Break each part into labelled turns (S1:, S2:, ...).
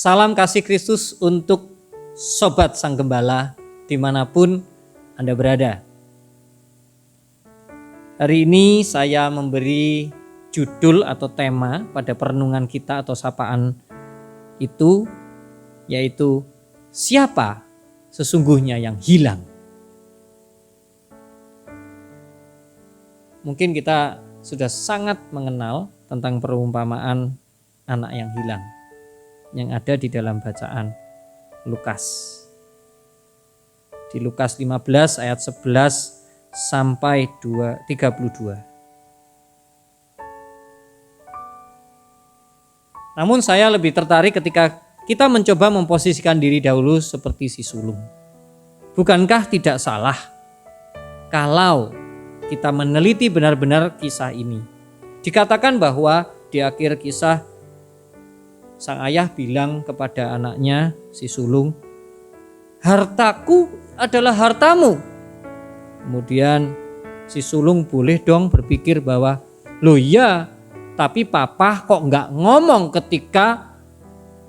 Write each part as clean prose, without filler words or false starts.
S1: Salam kasih Kristus untuk Sobat Sang Gembala dimanapun Anda berada. Hari ini saya memberi judul atau tema pada perenungan kita atau sapaan itu, yaitu siapa sesungguhnya yang hilang. Mungkin kita sudah sangat mengenal tentang perumpamaan anak yang hilang yang ada di dalam bacaan Lukas. Di Lukas 15 ayat 11 sampai 32. Namun saya lebih tertarik ketika kita mencoba memposisikan diri dahulu seperti si sulung. Bukankah tidak salah kalau kita meneliti benar-benar kisah ini? Dikatakan bahwa di akhir kisah sang ayah bilang kepada anaknya, si sulung, "Hartaku adalah hartamu." Kemudian si sulung boleh dong berpikir bahwa, "Loh ya, tapi papa kok nggak ngomong ketika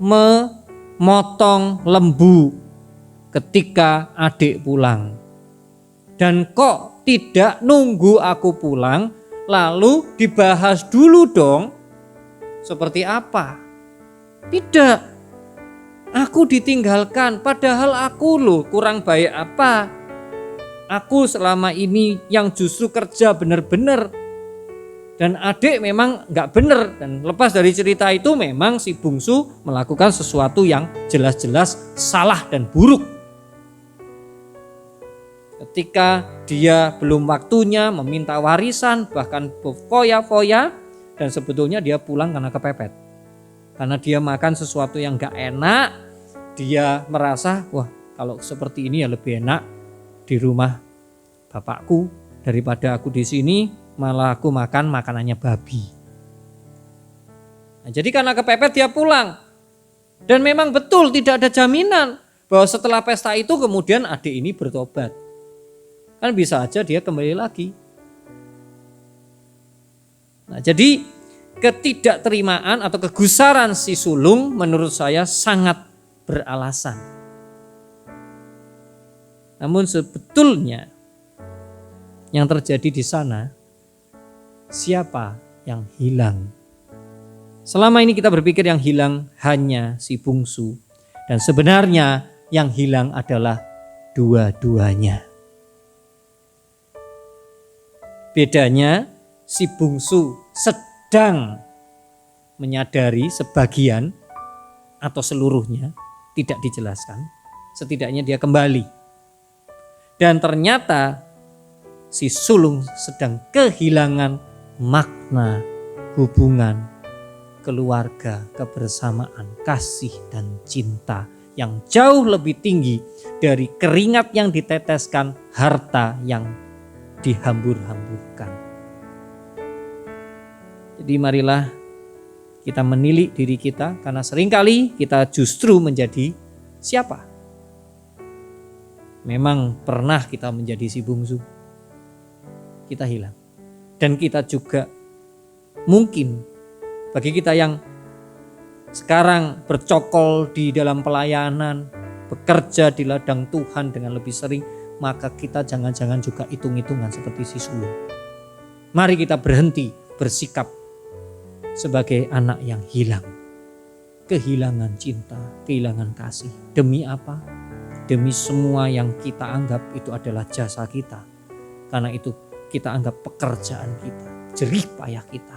S1: memotong lembu ketika adik pulang. Dan kok tidak nunggu aku pulang, lalu dibahas dulu dong seperti apa?" Tidak, aku ditinggalkan, padahal aku loh kurang baik apa? Aku selama ini yang justru kerja benar-benar, dan adik memang gak benar. Dan lepas dari cerita itu memang si bungsu melakukan sesuatu yang jelas-jelas salah dan buruk. Ketika dia belum waktunya meminta warisan, bahkan foya-foya, dan sebetulnya dia pulang karena kepepet. Karena dia makan sesuatu yang gak enak, dia merasa, wah kalau seperti ini ya lebih enak di rumah bapakku daripada aku di sini, malah aku makan makanannya babi. Nah, jadi karena kepepet dia pulang. Dan memang betul tidak ada jaminan bahwa setelah pesta itu kemudian adik ini bertobat. Kan bisa aja dia kembali lagi. Nah, jadi ketidakterimaan atau kegusaran si sulung menurut saya sangat beralasan. Namun sebetulnya yang terjadi di sana, siapa yang hilang? Selama ini kita berpikir yang hilang hanya si bungsu, dan sebenarnya yang hilang adalah dua-duanya. Bedanya si bungsu sedang menyadari sebagian atau seluruhnya, tidak dijelaskan, setidaknya dia kembali. Dan ternyata si sulung sedang kehilangan makna hubungan keluarga, kebersamaan, kasih dan cinta yang jauh lebih tinggi dari keringat yang diteteskan, harta yang dihambur-hamburkan. Jadi marilah kita menilik diri kita, karena seringkali kita justru menjadi siapa? Memang pernah kita menjadi si bungsu, kita hilang. Dan kita juga mungkin bagi kita yang sekarang bercokol di dalam pelayanan, bekerja di ladang Tuhan dengan lebih sering, maka kita jangan-jangan juga hitung-hitungan seperti si sulung. Mari kita berhenti bersikap sebagai anak yang hilang, kehilangan cinta, kehilangan kasih. Demi apa? Demi semua yang kita anggap itu adalah jasa kita. Karena itu kita anggap pekerjaan kita, jerih payah kita.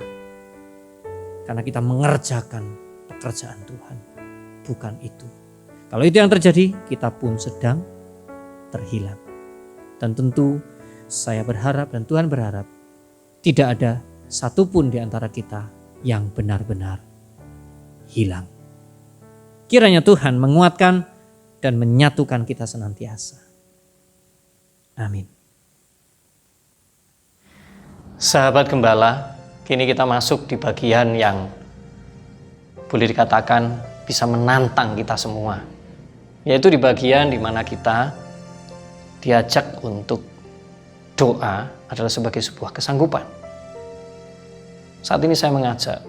S1: Karena kita mengerjakan pekerjaan Tuhan. Bukan itu. Kalau itu yang terjadi, kita pun sedang terhilang. Dan tentu saya berharap dan Tuhan berharap tidak ada satupun di antara kita yang benar-benar hilang. Kiranya Tuhan menguatkan dan menyatukan kita senantiasa. Amin.
S2: Sahabat Gembala, kini kita masuk di bagian yang boleh dikatakan bisa menantang kita semua. Yaitu di bagian di mana kita diajak untuk doa adalah sebagai sebuah kesanggupan. Saat ini saya mengajak,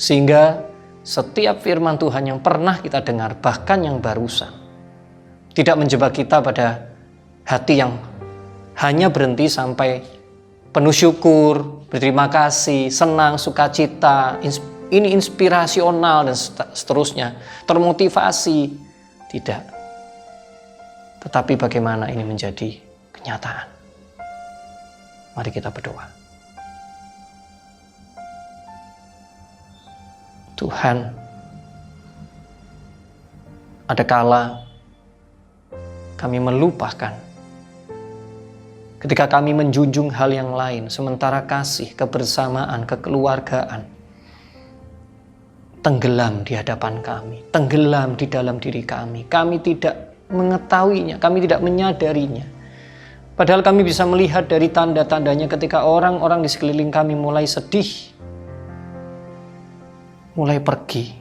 S2: sehingga setiap firman Tuhan yang pernah kita dengar, bahkan yang barusan. Tidak menjebak kita pada hati yang hanya berhenti sampai penuh syukur, berterima kasih, senang, sukacita, ini inspirasional dan seterusnya, termotivasi. Tidak. Tetapi bagaimana ini menjadi kenyataan? Mari kita berdoa. Tuhan, ada kala kami melupakan ketika kami menjunjung hal yang lain, sementara kasih, kebersamaan, kekeluargaan tenggelam di hadapan kami, tenggelam di dalam diri kami. Kami tidak mengetahuinya, kami tidak menyadarinya. Padahal kami bisa melihat dari tanda-tandanya ketika orang-orang di sekeliling kami mulai sedih, mulai pergi,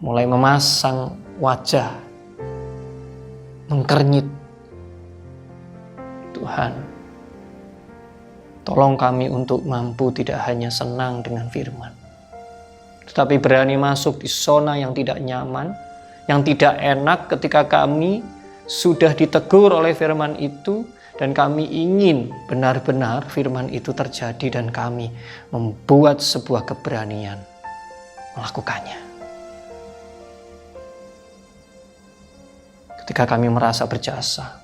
S2: mulai memasang wajah, mengkernyit. Tuhan, tolong kami untuk mampu tidak hanya senang dengan firman, tetapi berani masuk di zona yang tidak nyaman, yang tidak enak ketika kami sudah ditegur oleh firman itu, dan kami ingin benar-benar firman itu terjadi dan kami membuat sebuah keberanian melakukannya. Ketika kami merasa berjasa,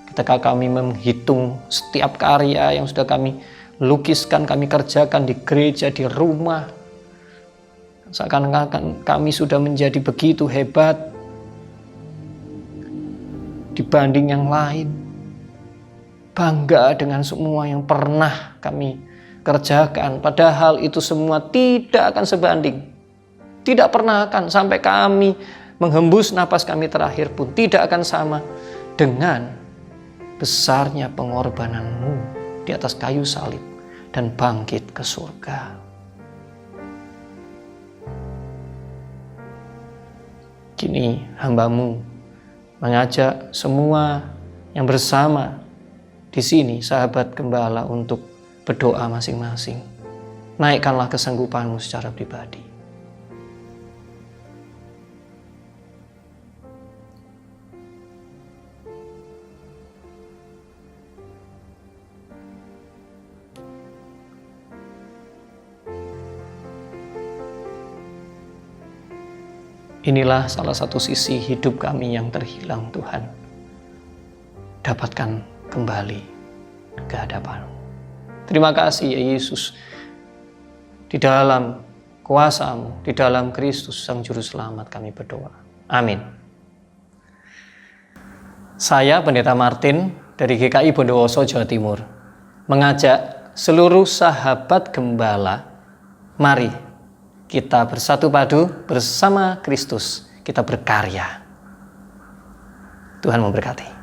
S2: ketika kami menghitung setiap karya yang sudah kami lukiskan, kami kerjakan di gereja, di rumah, seakan-akan kami sudah menjadi begitu hebat dibanding yang lain. Bangga dengan semua yang pernah kami kerjakan, padahal itu semua tidak akan sebanding. Tidak pernah akan, sampai kami menghembus napas kami terakhir pun tidak akan sama dengan besarnya pengorbanan-Mu di atas kayu salib dan bangkit ke surga. Kini hamba-Mu mengajak semua yang bersama di sini, sahabat gembala, untuk berdoa masing-masing. Naikkanlah kesanggupan-Mu secara pribadi. Inilah salah satu sisi hidup kami yang terhilang, Tuhan. Dapatkan kembali ke hadapan-Mu. Terima kasih ya Yesus. Di dalam kuasa-Mu, di dalam Kristus Sang Juru Selamat kami berdoa. Amin. Saya Pendeta Martin dari GKI Bondowoso, Jawa Timur, mengajak seluruh sahabat gembala, mari kita bersatu padu bersama Kristus, kita berkarya. Tuhan memberkati.